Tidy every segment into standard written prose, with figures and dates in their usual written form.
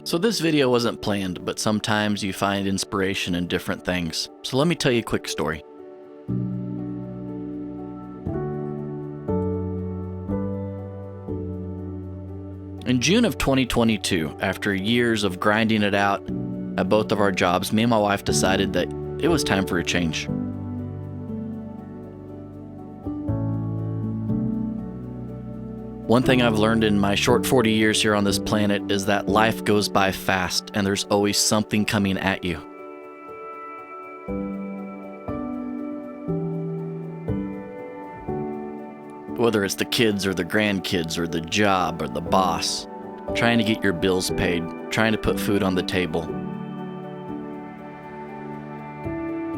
So this video wasn't planned, but sometimes you find inspiration in different things. So let me tell you a quick story. In June of 2022, after years of grinding it out at both of our jobs, me and my wife decided that it was time for a change. One thing I've learned in my short 40 years here on this planet is that life goes by fast and there's always something coming at you. Whether it's the kids or the grandkids or the job or the boss, trying to get your bills paid, trying to put food on the table,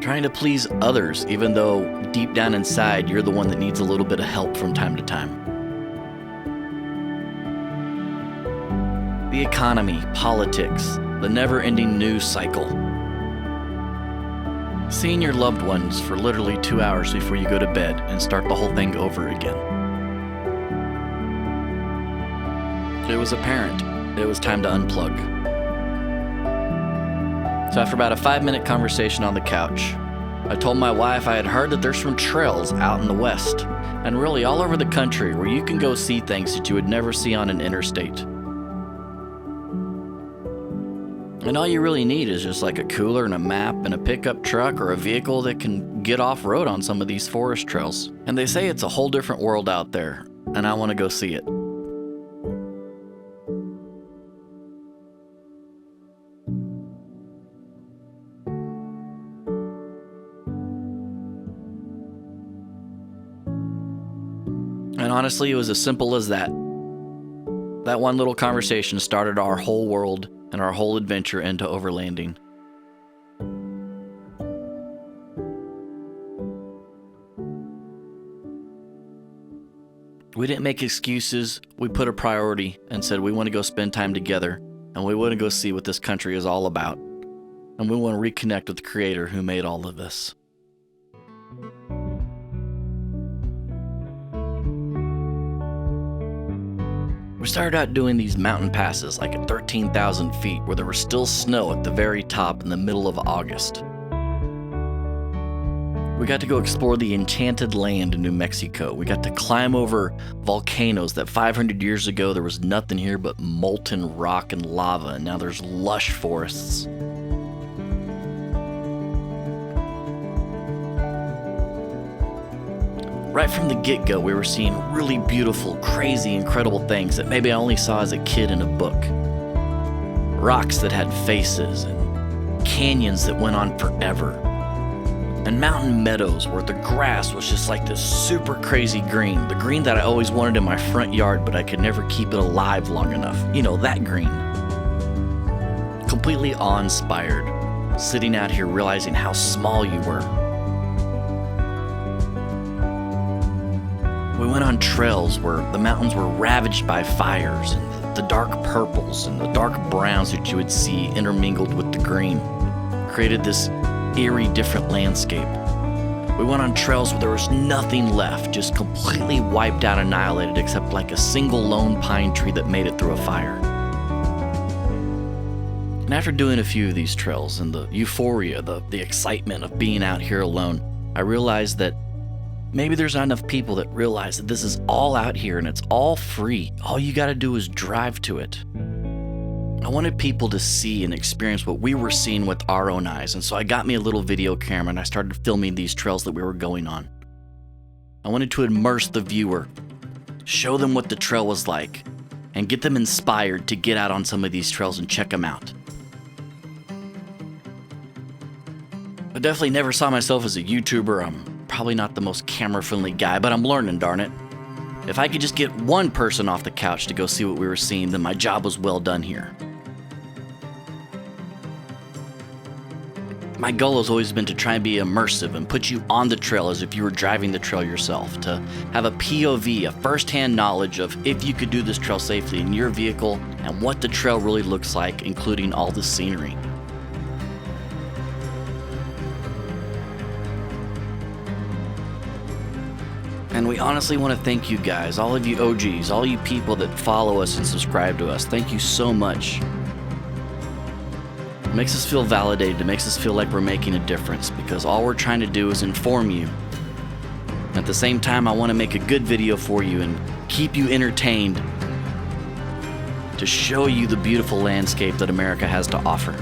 trying to please others even though deep down inside you're the one that needs a little bit of help from time to time. The economy, politics, the never-ending news cycle. Seeing your loved ones for literally 2 hours before you go to bed and start the whole thing over again. It was apparent it was time to unplug. So after about a 5-minute conversation on the couch, I told my wife I had heard that there's some trails out in the west, and really all over the country where you can go see things that you would never see on an interstate. And all you really need is just like a cooler and a map and a pickup truck or a vehicle that can get off-road on some of these forest trails. And they say it's a whole different world out there, and I want to go see it. And honestly, it was as simple as that. That one little conversation started our whole world and our whole adventure into overlanding. We didn't make excuses, we put a priority and said we want to go spend time together and we want to go see what this country is all about. And we want to reconnect with the creator who made all of this. We started out doing these mountain passes like at 13,000 feet where there was still snow at the very top in the middle of August. We got to go explore the enchanted land in New Mexico. We got to climb over volcanoes that 500 years ago there was nothing here but molten rock and lava, and now there's lush forests. Right from the get-go, we were seeing really beautiful, crazy, incredible things that maybe I only saw as a kid in a book. Rocks that had faces, and canyons that went on forever. And mountain meadows where the grass was just like this super crazy green. The green that I always wanted in my front yard, but I could never keep it alive long enough. You know, that green. Completely awe-inspired, sitting out here realizing how small you were. We went on trails where the mountains were ravaged by fires, and the dark purples and the dark browns that you would see intermingled with the green created this eerie, different landscape. We went on trails where there was nothing left, just completely wiped out, annihilated, except like a single lone pine tree that made it through a fire. And after doing a few of these trails and the euphoria, the excitement of being out here alone, I realized that maybe there's not enough people that realize that this is all out here and it's all free. All you gotta do is drive to it. I wanted people to see and experience what we were seeing with our own eyes, and so I got me a little video camera and I started filming these trails that we were going on. I wanted to immerse the viewer, show them what the trail was like, and get them inspired to get out on some of these trails and check them out. I definitely never saw myself as a YouTuber. I'm probably not the most camera-friendly guy, but I'm learning, darn it. If I could just get one person off the couch to go see what we were seeing, then my job was well done here. My goal has always been to try and be immersive and put you on the trail as if you were driving the trail yourself, to have a POV, a first-hand knowledge of if you could do this trail safely in your vehicle and what the trail really looks like, including all the scenery. And we honestly want to thank you guys, all of you OGs, all you people that follow us and subscribe to us. Thank you so much. makes us feel validated. It makes us feel like we're making a difference, because all we're trying to do is inform you. At the same time, I want to make a good video for you and keep you entertained, to show you the beautiful landscape that America has to offer.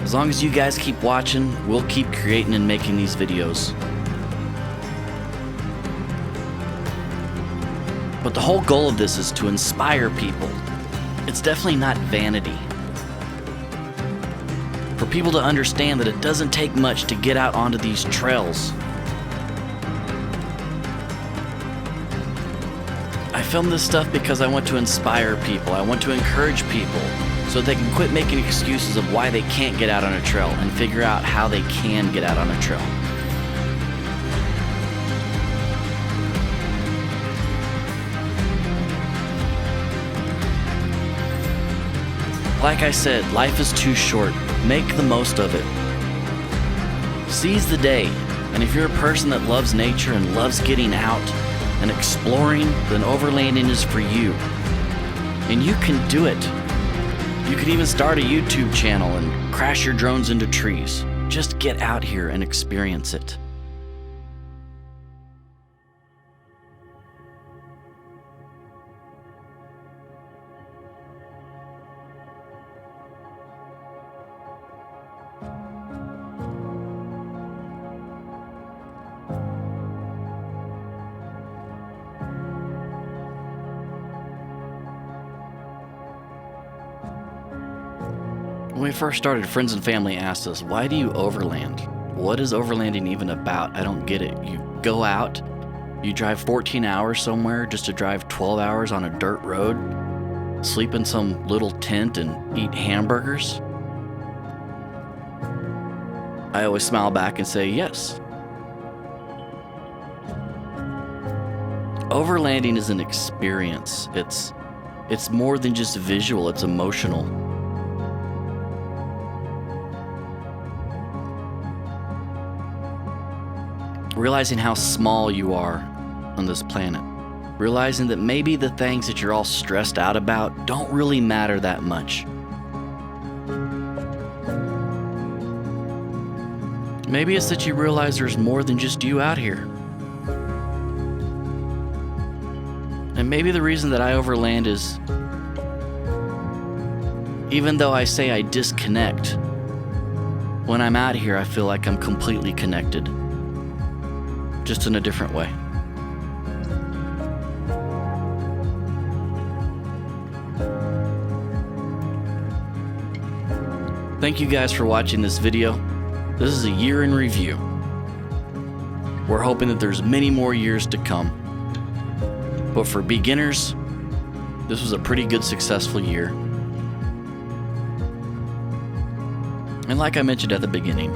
As long as you guys keep watching, we'll keep creating and making these videos. But the whole goal of this is to inspire people. It's definitely not vanity. For people to understand that it doesn't take much to get out onto these trails. I film this stuff because I want to inspire people. I want to encourage people so they can quit making excuses of why they can't get out on a trail and figure out how they can get out on a trail. Like I said, life is too short. Make the most of it. Seize the day. And if you're a person that loves nature and loves getting out and exploring, then overlanding is for you. And you can do it. You could even start a YouTube channel and crash your drones into trees. Just get out here and experience it. When we first started, friends and family asked us, why do you overland? What is overlanding even about? I don't get it. You go out, you drive 14 hours somewhere just to drive 12 hours on a dirt road, sleep in some little tent and eat hamburgers? I always smile back and say yes. Overlanding is an experience. It's more than just visual, it's emotional. Realizing how small you are on this planet. Realizing that maybe the things that you're all stressed out about don't really matter that much. Maybe it's that you realize there's more than just you out here. And maybe the reason that I overland is, even though I say I disconnect, when I'm out here I feel like I'm completely connected. Just in a different way. Thank you guys for watching this video. This is a year in review. We're hoping that there's many more years to come. But for beginners, this was a pretty good, successful year. And like I mentioned at the beginning,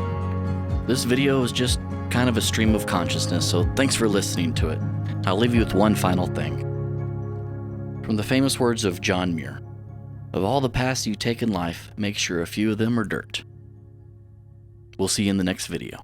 this video is just kind of a stream of consciousness, so thanks for listening to it. I'll leave you with one final thing. From the famous words of John Muir, of all the paths you take in life, make sure a few of them are dirt. We'll see you in the next video.